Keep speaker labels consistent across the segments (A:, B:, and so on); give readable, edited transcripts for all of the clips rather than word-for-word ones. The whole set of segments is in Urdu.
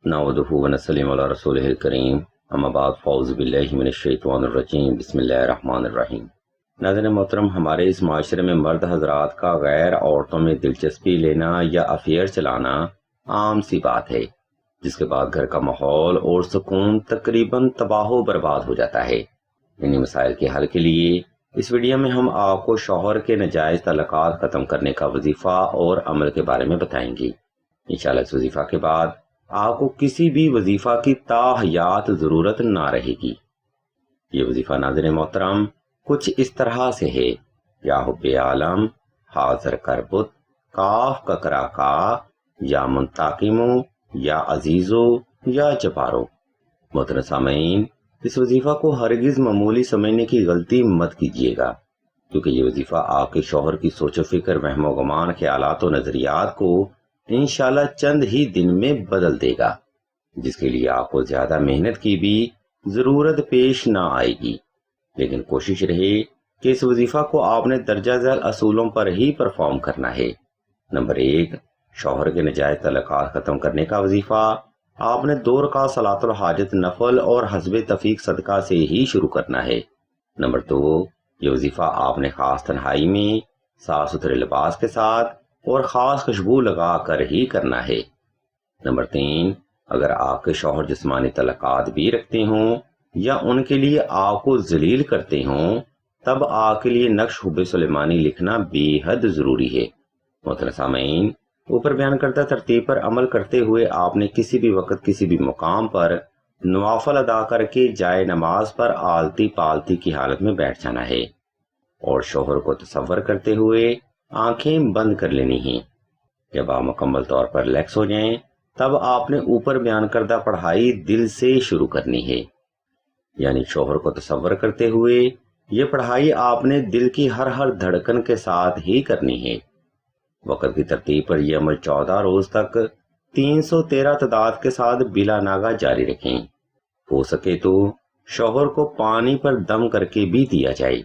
A: نحمدہ ونصلی علی رسولہ الکریم اما بعد فاعوذ باللہ من الشیطان الرجیم بسم اللہ الرحمن الرحیم۔ ناظرین محترم، ہمارے اس معاشرے میں مرد حضرات کا غیر عورتوں میں دلچسپی لینا یا افیئر چلانا عام سی بات ہے، جس کے بعد گھر کا ماحول اور سکون تقریباً تباہ و برباد ہو جاتا ہے۔ انہی مسائل کے حل کے لیے اس ویڈیو میں ہم آپ کو شوہر کے ناجائز تعلقات ختم کرنے کا وظیفہ اور عمل کے بارے میں بتائیں گے۔ انشاءاللہ اس وظیفہ کے بعد آپ کو کسی بھی وظیفہ کی تاحیات ضرورت نہ رہے گی۔ یہ وظیفہ ناظرین محترم کچھ اس طرح سے ہے: یا حب عالم، حاضر کربت، کاف ککرا کا، یا منتقمو، یا عزیزو، یا جبارو۔ محترم سامعین، اس وظیفہ کو ہرگز معمولی سمجھنے کی غلطی مت کیجیے گا، کیونکہ یہ وظیفہ آپ کے شوہر کی سوچ و فکر، وہم و گمان، خیالات و نظریات کو انشاءاللہ چند ہی دن میں بدل دے گا، جس کے لیے آپ کو زیادہ محنت کی بھی ضرورت پیش نہ آئے گی۔ لیکن کوشش رہے کہ اس وظیفہ کو آپ نے درجہ ذیل اصولوں پر ہی پرفارم کرنا ہے۔ نمبر 1، شوہر کے ناجائز تعلقات ختم کرنے کا وظیفہ آپ نے 2 رکعت صلاۃ الحاجت نفل اور حسب تفیق صدقہ سے ہی شروع کرنا ہے۔ نمبر 2، یہ وظیفہ آپ نے خاص تنہائی میں صاف ستھرے لباس کے ساتھ اور خاص خوشبو لگا کر ہی کرنا ہے۔ نمبر 3، اگر آپ کے شوہر جسمانی تعلقات بھی رکھتے ہوں یا ان کے لیے آپ کو ذلیل کرتے ہوں، تب آپ کے لیے نقش حب سلیمانی لکھنا بے حد ضروری ہے۔ محترم سامعین، اوپر بیان کردہ ترتیب پر عمل کرتے ہوئے آپ نے کسی بھی وقت کسی بھی مقام پر نوافل ادا کر کے جائے نماز پر آلتی پالتی کی حالت میں بیٹھ جانا ہے، اور شوہر کو تصور کرتے ہوئے آنکھیں بند کر لینی ہیں۔ جب آپ مکمل طور پر ریلیکس ہو جائیں، تب آپ نے اوپر بیان کردہ پڑھائی دل سے شروع کرنی ہے، یعنی شوہر کو تصور کرتے ہوئے یہ پڑھائی آپ نے دل کی ہر دھڑکن کے ساتھ ہی کرنی ہے۔ وقت کی ترتیب پر یہ عمل 14 روز تک 313 تعداد کے ساتھ بلا ناغہ جاری رکھیں۔ ہو سکے تو شوہر کو پانی پر دم کر کے بھی دیا جائے۔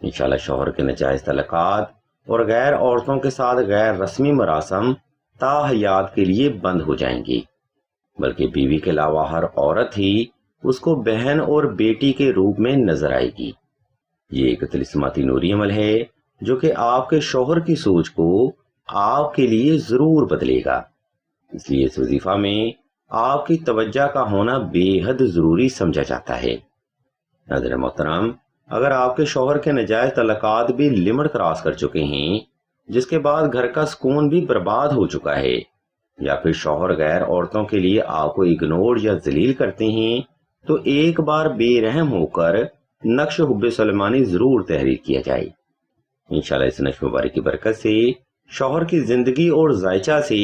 A: انشاءاللہ شوہر کے ناجائز تعلقات اور غیر عورتوں کے ساتھ غیر رسمی مراسم تاحیات کے لیے بند ہو جائیں گی، بلکہ بیوی کے علاوہ ہر عورت ہی اس کو بہن اور بیٹی کے روپ میں نظر آئے گی۔ یہ ایک طلسماتی نوری عمل ہے جو کہ آپ کے شوہر کی سوچ کو آپ کے لیے ضرور بدلے گا۔ اس لیے اس وظیفہ میں آپ کی توجہ کا ہونا بے حد ضروری سمجھا جاتا ہے۔ ناظرین محترم، اگر آپ کے شوہر کے ناجائز تعلقات بھی لمٹ کراس کر چکے ہیں، جس کے بعد گھر کا سکون بھی برباد ہو چکا ہے، یا پھر شوہر غیر عورتوں کے لیے آپ کو اگنور یا ذلیل کرتے ہیں، تو ایک بار بے رحم ہو کر نقش حب سلیمانی ضرور تحریر کیا جائے۔ انشاءاللہ اس نقش مبارک کی برکت سے شوہر کی زندگی اور ذائچہ سے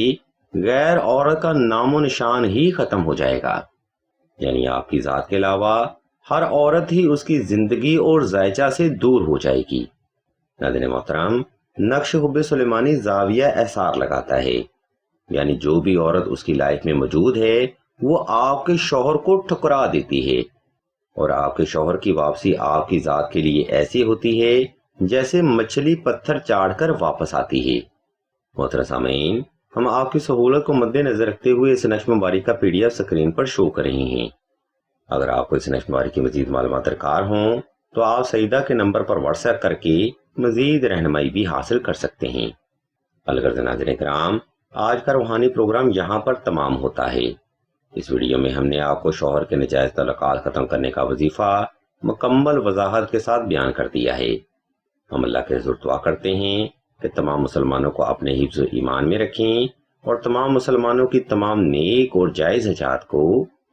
A: غیر عورت کا نام و نشان ہی ختم ہو جائے گا، یعنی آپ کی ذات کے علاوہ ہر عورت ہی اس کی زندگی اور ذائچہ سے دور ہو جائے گی۔ ناظرین محترم، نقش حب سلیمانی زاویہ احصار لگاتا ہے، یعنی جو بھی عورت اس کی لائف میں موجود ہے وہ آپ کے شوہر کو ٹھکرا دیتی ہے، اور آپ کے شوہر کی واپسی آپ کی ذات کے لیے ایسی ہوتی ہے جیسے مچھلی پتھر چاڑھ کر واپس آتی ہے۔ محترم سامعین، ہم آپ کی سہولت کو مد نظر رکھتے ہوئے اس نقش مبارک کا PDF سکرین پر شو کر رہے ہیں۔ اگر آپ کو اس نقش مبارک کی مزید معلومات درکار ہوں تو آپ سیدہ کے نمبر پر واٹس ایپ کر کے مزید رہنمائی بھی حاصل کر سکتے ہیں۔ الغرض ناظرین کرام، آج کا روحانی پروگرام یہاں پر تمام ہوتا ہے۔ اس ویڈیو میں ہم نے آپ کو شوہر کے ناجائز تعلقات ختم کرنے کا وظیفہ مکمل وضاحت کے ساتھ بیان کر دیا ہے۔ ہم اللہ کے حضور دعا کرتے ہیں کہ تمام مسلمانوں کو اپنے حفظ و ایمان میں رکھیں، اور تمام مسلمانوں کی تمام نیک اور جائز حاجات کو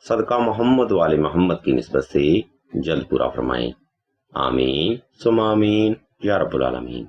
A: صدقہ محمد و آل محمد کی نسبت سے جلد پورا فرمائیں۔ آمین ثم آمین یا رب العالمین۔